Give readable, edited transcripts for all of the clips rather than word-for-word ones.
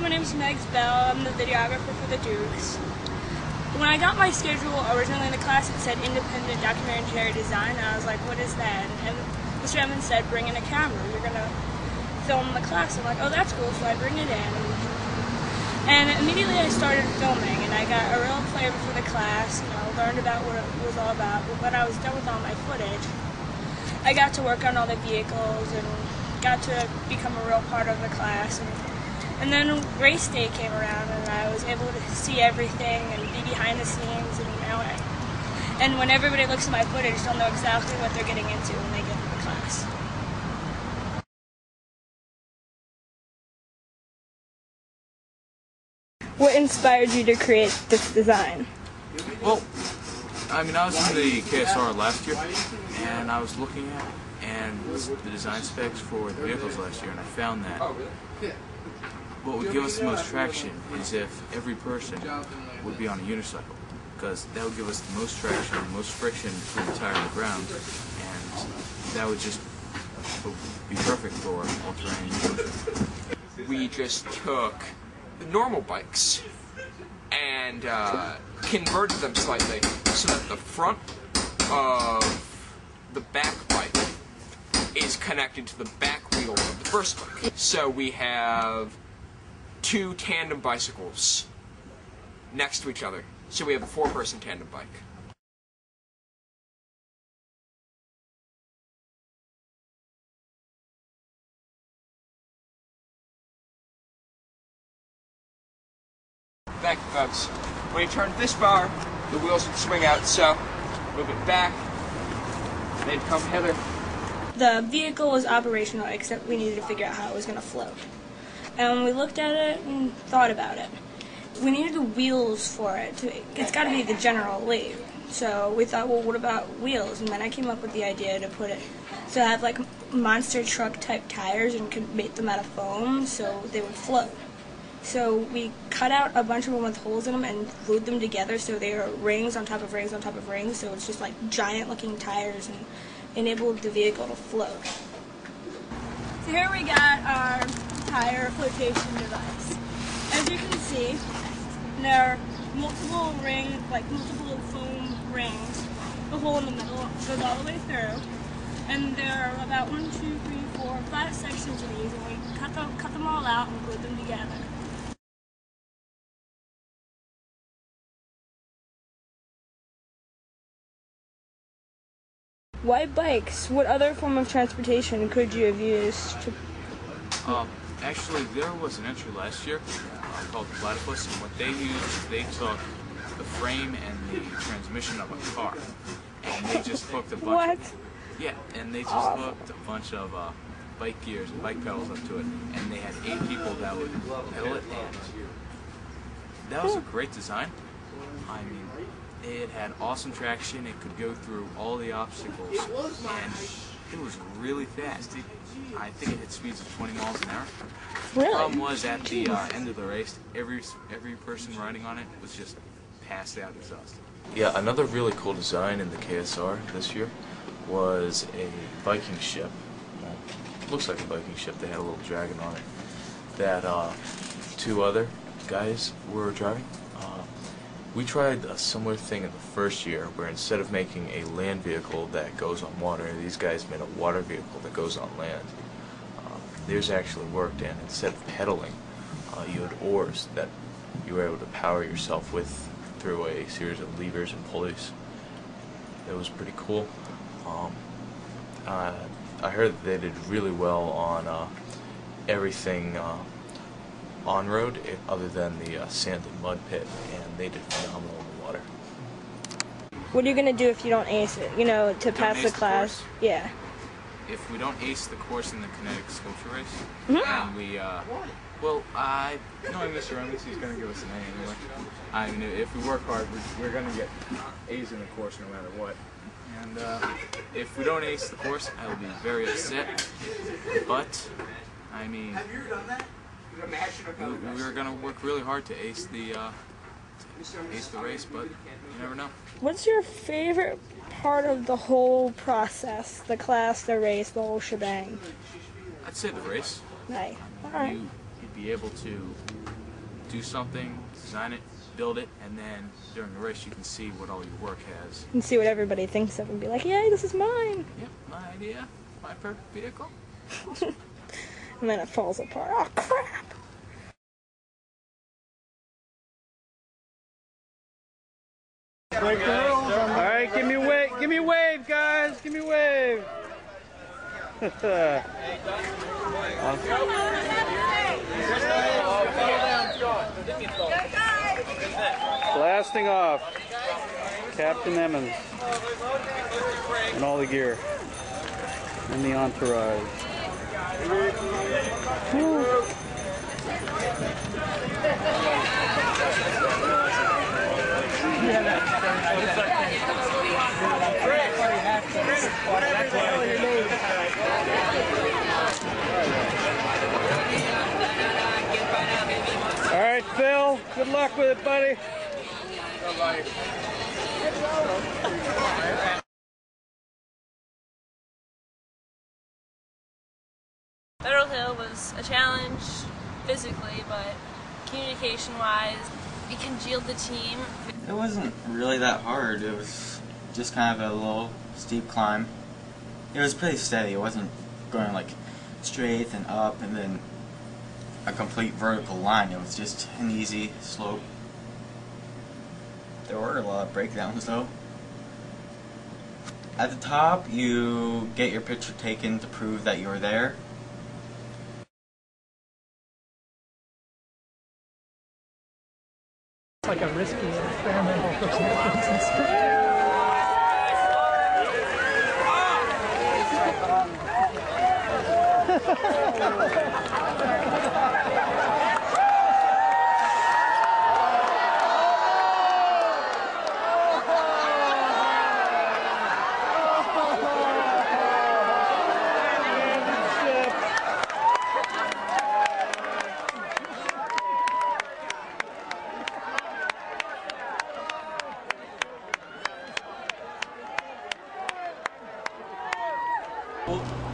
my name is Megs Bell. I'm the videographer for the Dukes. When I got my schedule originally in the class, it said independent documentary design, and I was like, what is that? And Mr. Evans said, bring in a camera. You're going to film the class. I'm like, oh, that's cool, so I bring it in. And immediately I started filming, and I got a real flavor for the class, learned about what it was all about. But when I was done with all my footage, I got to work on all the vehicles and got to become a real part of the class. And then race day came around, and I was able to see everything and be behind the scenes. And when everybody looks at my footage, they'll know exactly what they're getting into when they get into the class. What inspired you to create this design? Well, I was in the KSR last year, and I was looking at the design specs for the vehicles last year, and I found that what would give us the most traction is if every person would be on a unicycle, because that would give us the most traction, the most friction between the tire and the ground, and that would just be perfect for all-terrain motion. We just took the normal bikes and converted them slightly so that the front of the back bike is connected to the back wheel of the first bike. So we have two tandem bicycles next to each other. So we have a four-person tandem bike. Thank you, folks. When you turn this bar, the wheels would swing out, so move it back, they'd come hither. The vehicle was operational, except we needed to figure out how it was going to float. And we looked at it and thought about it. We needed the wheels for it. It's got to be the general weight. So we thought, well, what about wheels? And then I came up with the idea to have like monster truck type tires and could make them out of foam so they would float. So we cut out a bunch of them with holes in them and glued them together so they are rings on top of rings on top of rings. So it's just like giant looking tires and enabled the vehicle to float. So here we got our tire flotation device. As you can see, there are multiple foam rings. The hole in the middle goes all the way through. And there are about 1, 2, 3, 4, 5 sections of these, and we cut them all out and glued them together. Why bikes? What other form of transportation could you have used? Actually, there was an entry last year called the Platypus, and what they used, they took the frame and the transmission of a car, and they just hooked a bunch. Hooked a bunch of bike gears and bike pedals up to it, and they had 8 people that would pedal it, and that was a great design. It had awesome traction, it could go through all the obstacles, and it was really fast. I think it hit speeds of 20 miles an hour. Really? The problem was at the end of the race, every person riding on it was just passed out exhausted. Yeah, another really cool design in the KSR this year was a Viking ship. Well, looks like a Viking ship. They had a little dragon on it that 2 other guys were driving. We tried a similar thing in the first year, where instead of making a land vehicle that goes on water, these guys made a water vehicle that goes on land. Theirs actually worked, and instead of pedaling, you had oars that you were able to power yourself with through a series of levers and pulleys. It was pretty cool. I heard that they did really well on everything on-road, other than the sand and mud pit, and they did phenomenal in the water. What are you going to do if you don't ace it, to pass the class? Yeah. If we don't ace the course in the kinetic sculpture race, and we, knowing Mr. Evans, he's going to give us an A anyway. If we work hard, we're going to get A's in the course no matter what. And if we don't ace the course, I will be very upset, but, we're going to work really hard to ace the race, but you never know. What's your favorite part of the whole process? The class, the race, the whole shebang? I'd say the race. Nice. All right. You'd be able to do something, design it, build it, and then during the race you can see what all your work has. And see what everybody thinks of and be like, yay, this is mine. Yep, my idea, my perfect vehicle. And then it falls apart. Oh, crap. Alright, give me a wave, guys. Give me a wave. Blasting off. Captain Emmons. And all the gear. And the entourage. Woo. All right, Phil, good luck with it, buddy. Federal Hill was a challenge physically, but communication-wise, it congealed the team. It wasn't really that hard. It was just kind of a little steep climb. It was pretty steady. It wasn't going like straight and up and then a complete vertical line. It was just an easy slope. There were a lot of breakdowns though. At the top, you get your picture taken to prove that you were there. It's like a risky experimental process.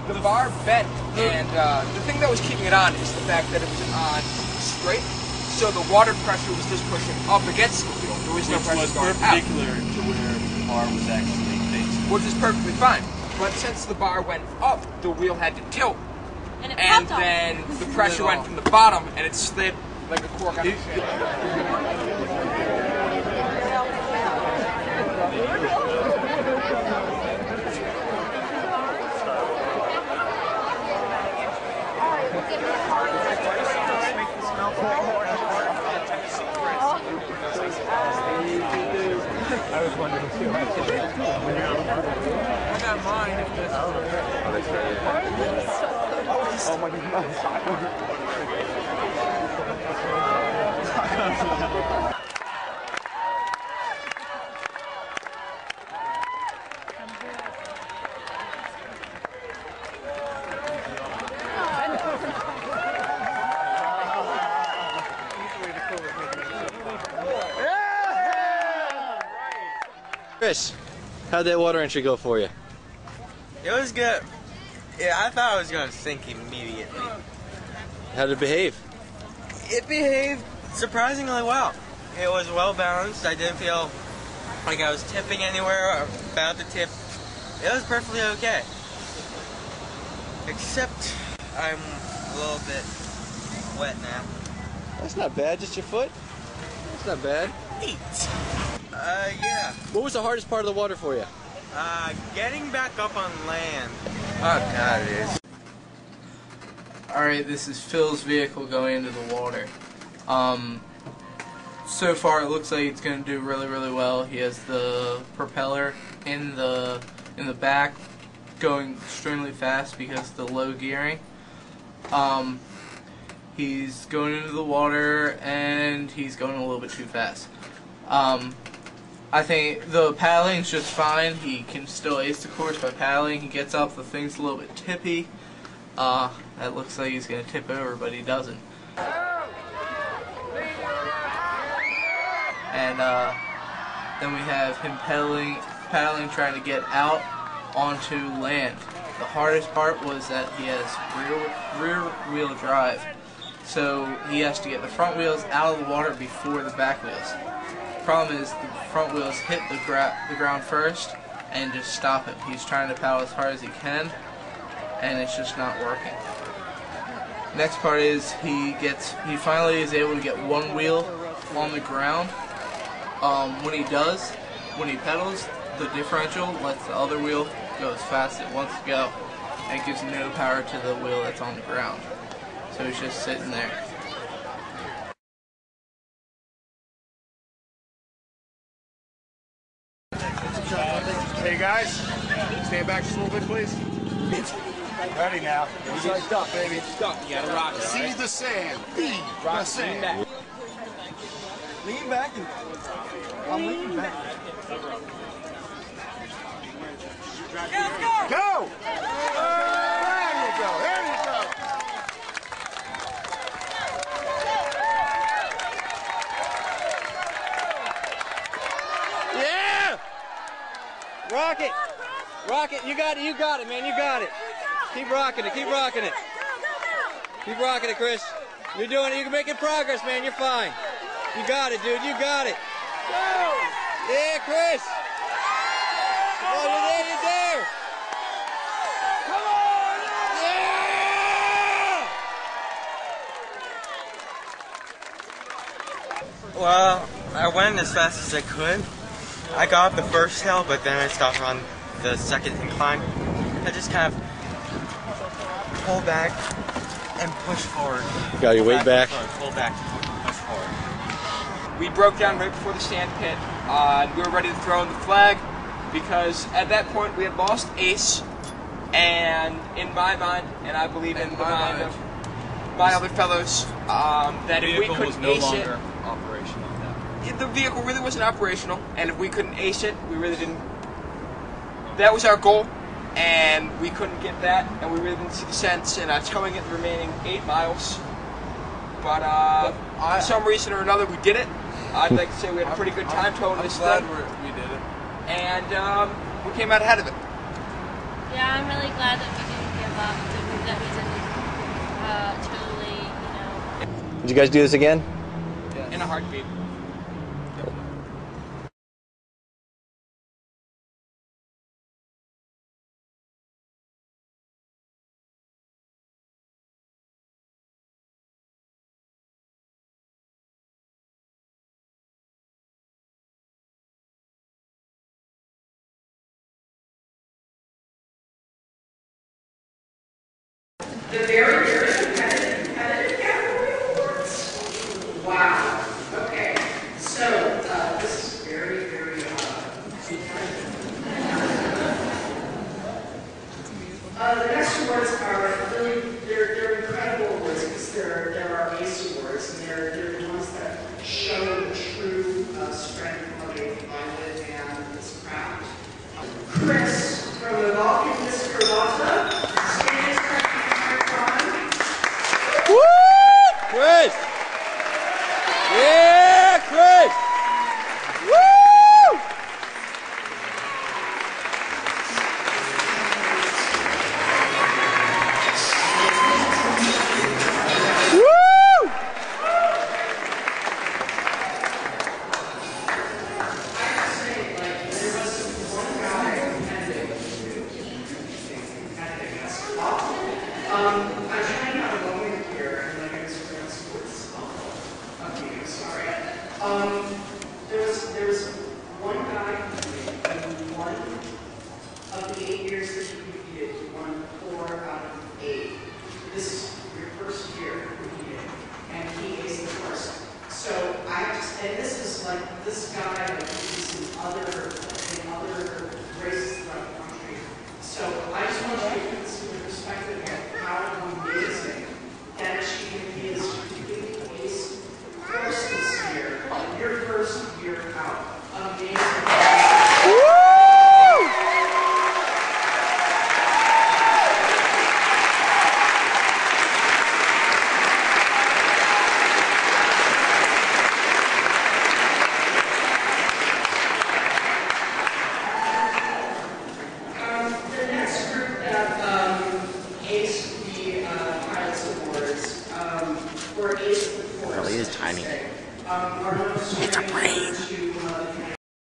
The bar bent, and the thing that was keeping it on is the fact that it was on straight, so the water pressure was just pushing up against the wheel. There was no pressure going out. Which was perpendicular to where the bar was actually facing. Which is perfectly fine. But since the bar went up, the wheel had to tilt. And, And then the pressure went from the bottom, and it slid like a cork out of the ship. I was wondering too. I got mine. Oh my God. Chris, how'd that water entry go for you? It was good. Yeah, I thought I was going to sink immediately. How did it behave? It behaved surprisingly well. It was well balanced. I didn't feel like I was tipping anywhere or about to tip. It was perfectly okay. Except I'm a little bit wet now. That's not bad, just your foot? That's not bad. Yeah. What was the hardest part of the water for you? Getting back up on land. Oh God, it is. Alright, this is Phil's vehicle going into the water. So far it looks like it's going to do really, really well. He has the propeller in the back going extremely fast because of the low gearing. He's going into the water and he's going a little bit too fast. I think the paddling's just fine. He can still ace the course by paddling. He gets up, the thing's a little bit tippy. That looks like he's going to tip over, but he doesn't. And then we have him paddling, trying to get out onto land. The hardest part was that he has rear wheel drive. So he has to get the front wheels out of the water before the back wheels. The problem is the front wheels hit the ground first and just stop him. He's trying to paddle as hard as he can, and it's just not working. Next part is he finally is able to get one wheel on the ground. When he pedals, the differential lets the other wheel go as fast as it wants to go, and it gives no power to the wheel that's on the ground. So he's just sitting there. Hey guys, stand back just a little bit, please. Ready now. Inside duck, baby. Duck. You gotta rock it. Seize the sand. Feed the sand. Lean back and I'm leaning back. Go! There you go. There you go. Yeah! Rock it! Rock it! You got it! You got it, man! You got it! Keep rocking it! Keep rocking it! Keep rocking it, Chris! You're doing it! You're making progress, man! You're fine! You got it, dude! You got it! Yeah, Chris! Oh, you're there! You're there! Come on! Yeah! Well, I went as fast as I could. I got up the first hill, but then I stopped on the second incline. I just kind of pull back and push forward. Got your weight back. Pull back, push forward. We broke down right before the sand pit. We were ready to throw in the flag because at that point we had lost Ace, and in my mind, and I believe in the mind of my other fellows, that if we couldn't ace it, operational. the vehicle really wasn't operational, and if we couldn't ace it, we really didn't. That was our goal, and we couldn't get that, and we really didn't see the sense in towing it the remaining 8 miles. But for some reason or another, we did it. I'd like to say we had a pretty good time towing this thing. I'm glad we did it. And we came out ahead of it. Yeah, I'm really glad that we didn't give up, that we didn't totally, you know. Did you guys do this again? In a heartbeat. The very, very competitive category awards. Wow. Okay. So this is very, very. The next awards are really they're incredible awards because there are ACE awards and they're the ones that show the true strength of a pilot and this craft. Chris from the Vulcan Disc Carlotta. Stand is correct. tiny. It's a brain.